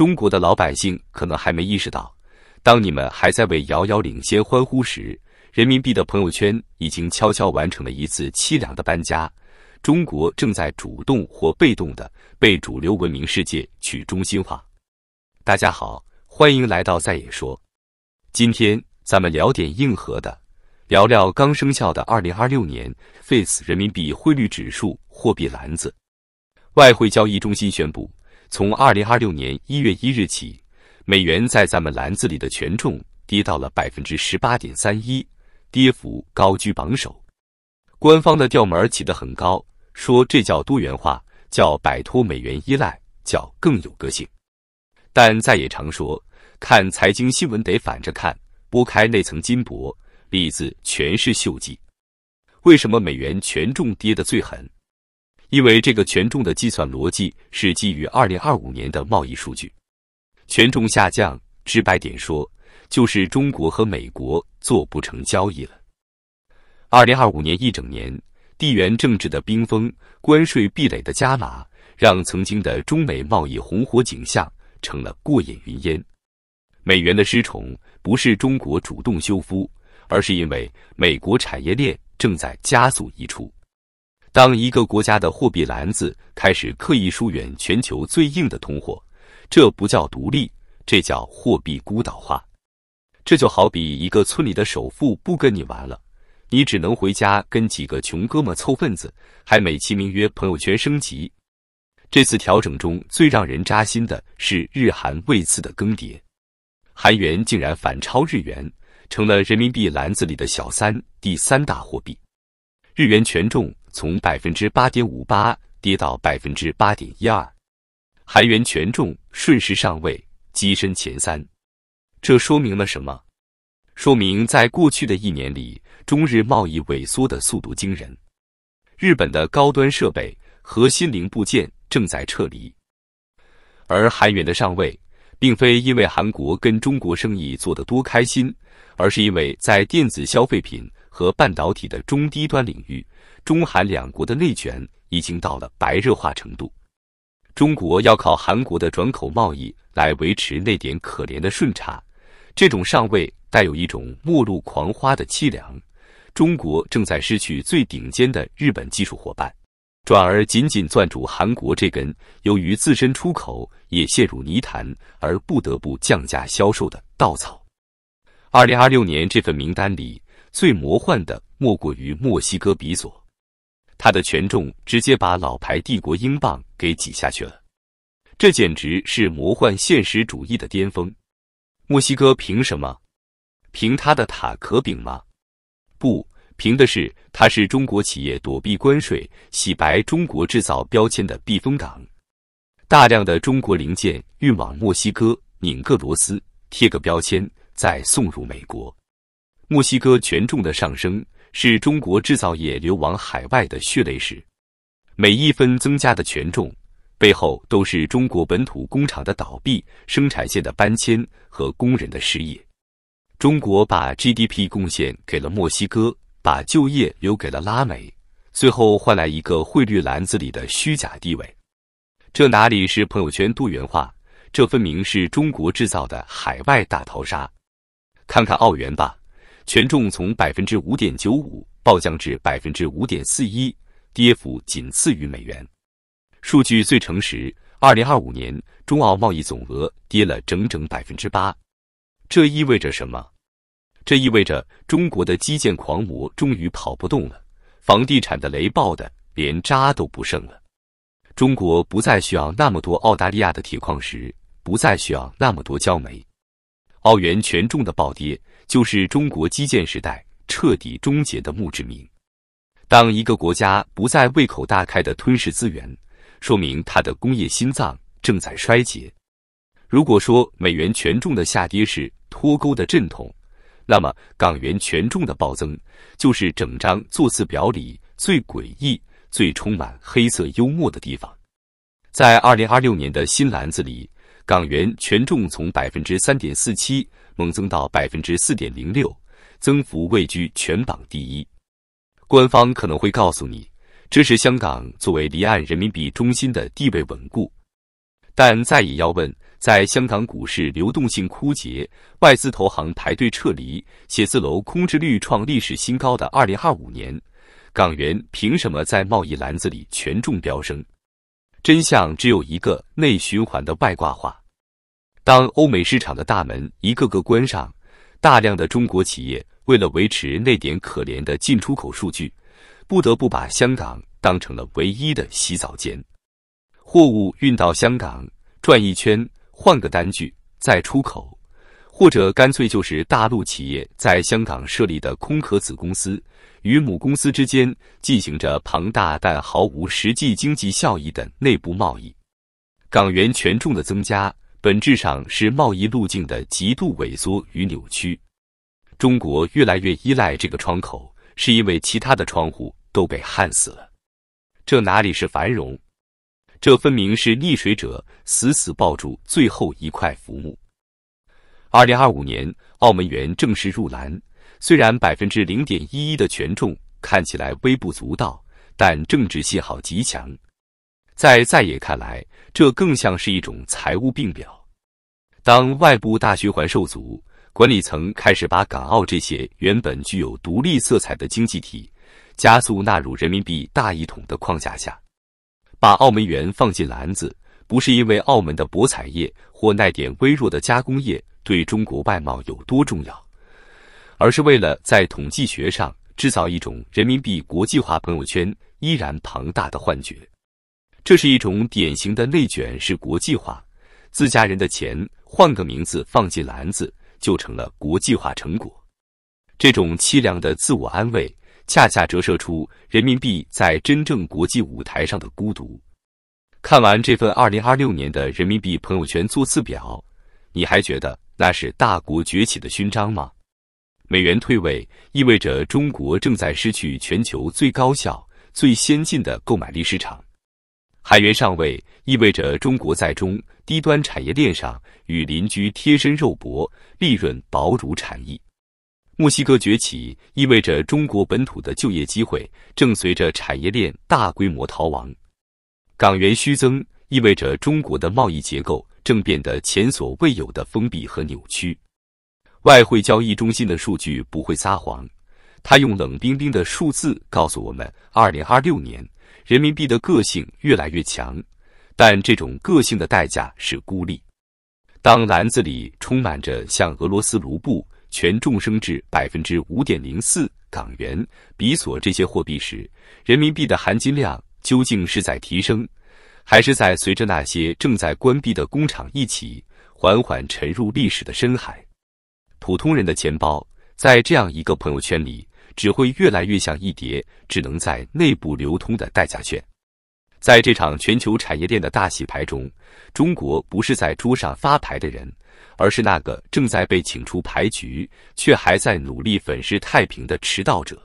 中國的老百姓可能還沒意識到，當你們還在為遙遙領先歡呼時，人民幣的朋友圈已經悄悄完成了一次凄涼的搬家。中國正在主動或被動地被主流文明世界去中心化。大家好，歡迎來到在野說。今天咱們聊點硬核的，聊聊剛生效的2026年 FED 人民幣匯率指數貨幣籃子。外匯交易中心宣布，從2026年1月1日起，美元在咱們籃子裡的權重跌到了 18.31%， 跌幅高居榜首。官方的調門起得很高，說這叫多元化，叫擺脫美元依賴，叫更有個性。但在野常說，看財經新聞得反着看，撥開那層金箔，裡子全是鏽跡。為什麼美元權重跌得最狠？因為這個權重的計算邏輯是基於2025年的貿易數據。權重下降，直白點說，就是中國和美國做不成交易了。2025年一整年，地缘政治的冰封，關稅壁壘的加碼，讓曾經的中美貿易紅火景象成了過眼雲煙。美元的失寵不是中國主動修復，而是因為美國產業鏈正在加速移出。當一個國家的貨幣籃子開始刻意疏遠全球最硬的通貨，這不叫獨立，這叫貨幣孤島化。這就好比一個村裡的首富不跟你玩了，你只能回家跟幾個窮哥們湊份子，還美其名曰朋友圈升級。這次調整中最讓人扎心的是日韓位次的更迭，韓元竟然反超日元，成了人民幣籃子裡的小三，第三大貨幣。日元權重從 8.58% 跌到 8.12%， 韓元權重順勢上位，躋身前三。這說明了什麼？說明在過去的一年裡，中日貿易萎縮的速度驚人。日本的高端設備、核心零部件正在撤離，而韓元的上位，並非因為韓國跟中國生意做得多開心，而是因為在電子消費品和半導體的中低端領域，中韓兩國的內卷已經到了白熱化程度。中國要靠韓國的轉口貿易來維持那點可憐的順差，這種上位帶有一種末路狂花的淒涼。中國正在失去最頂尖的日本技術夥伴，轉而緊緊攥住韓國這根由於自身出口也陷入泥潭而不得不降價銷售的稻草。2026年這份名單裡，最魔幻的莫過於墨西哥比索，它的權重直接把老牌帝國英鎊給擠下去了，這簡直是魔幻現實主義的巔峰。墨西哥憑什麼？憑它的塔可餅嗎？不，憑的是它是中國企業躲避關稅、洗白中國制造標籤的避風港。大量的中國零件運往墨西哥，擰個螺絲，貼個標籤，再送入美國。墨西哥權重的上升是中國制造業流往海外的血淚史。每一分增加的權重，背後都是中國本土工廠的倒閉、生產線的搬遷和工人的失業。中國把 GDP 貢獻給了墨西哥，把就業留給了拉美，最後換來一個匯率籃子裡的虛假地位。這哪裡是朋友圈多元化，這分明是中國制造的海外大逃殺。看看澳元吧，權重從 5.95% 暴降至 5.41%， 跌幅僅次於美元。數據最誠實，2025年中澳貿易總額跌了整整 8%。這意味着什麼？這意味着中國的基建狂魔終於跑不動了，房地產的雷暴的連渣都不剩了。中國不再需要那麼多澳大利亞的鐵礦石，不再需要那麼多焦煤。澳元權重的暴跌，就是中國基建時代徹底終結的墓誌銘。當一個國家不再胃口大開地吞噬資源，說明它的工業心臟正在衰竭。如果說美元權重的下跌是脫鈎的陣痛，那麼港元權重的暴增就是整張座次表裡最詭異、最充滿黑色幽默的地方。在2026年的新籃子裡，港元權重從 3.47% 猛增到 4.06%， 增幅位居全榜第一。官方可能會告訴你，這是香港作為離岸人民幣中心的地位穩固，但再也要問，在香港股市流動性枯竭、外資投行排隊撤離、寫字樓空置率創歷史新高的2025年，港元憑什麼在貿易籃子裡權重飆升？真相只有一個：內循環的外掛化。當歐美市場的大門一個個關上，大量的中國企業為了維持那點可憐的進出口數據，不得不把香港當成了唯一的洗澡間。貨物運到香港，轉一圈，換個單據，再出口，或者乾脆就是大陸企業在香港設立的空殼子公司，與母公司之間進行着龐大但毫無實際經濟效益的內部貿易。港元權重的增加，本質上是貿易路徑的極度萎縮與扭曲。中國越來越依賴這個窗口，是因為其他的窗戶都被焊死了。這哪裡是繁榮？這分明是溺水者死死抱住最後一塊浮木。2025年，澳門元正式入籃，雖然0.11%的權重看起來微不足道，但政治信號極強。在野看來，這更像是一種財務病表。當外部大循環受阻，管理層開始把港澳這些原本具有獨立色彩的經濟體，加速納入人民幣大一統的框架下。把澳門元放進籃子，不是因為澳門的博彩業或那點微弱的加工業對中國外貿有多重要，而是為了在統計學上制造一種人民幣國際化朋友圈依然龐大的幻覺。這是一種典型的內捲式國際化，自家人的錢換個名字放進籃子，就成了國際化成果。這種淒涼的自我安慰，恰恰折射出人民幣在真正國際舞台上的孤獨。看完這份2026年的人民幣朋友圈座次表，你還覺得那是大國崛起的勳章嗎？美元退位意味着中國正在失去全球最高效、最先進的購買力市場。海元上位意味着中國在中低端產業鏈上與鄰居貼身肉搏，利潤薄如蟬翼。墨西哥崛起意味着中國本土的就業機會正隨着產業鏈大規模逃亡。港元虛增意味着中國的貿易結構正變得前所未有的封閉和扭曲。外匯交易中心的數據不會撒謊，它用冷冰冰的數字告訴我們，2026年人民幣的個性越來越強，但這種個性的代價是孤立。當籃子裡充滿着像俄羅斯盧布權重升至 5.04%、港元、比索這些貨幣時，人民幣的含金量究竟是在提升，還是在隨着那些正在關閉的工廠一起緩緩沉入歷史的深海？普通人的錢包在這樣一個朋友圈裡，只會越來越像一疊只能在內部流通的代價券。在這場全球產業鏈的大洗牌中，中國不是在桌上發牌的人，而是那個正在被請出牌局卻還在努力粉飾太平的遲到者。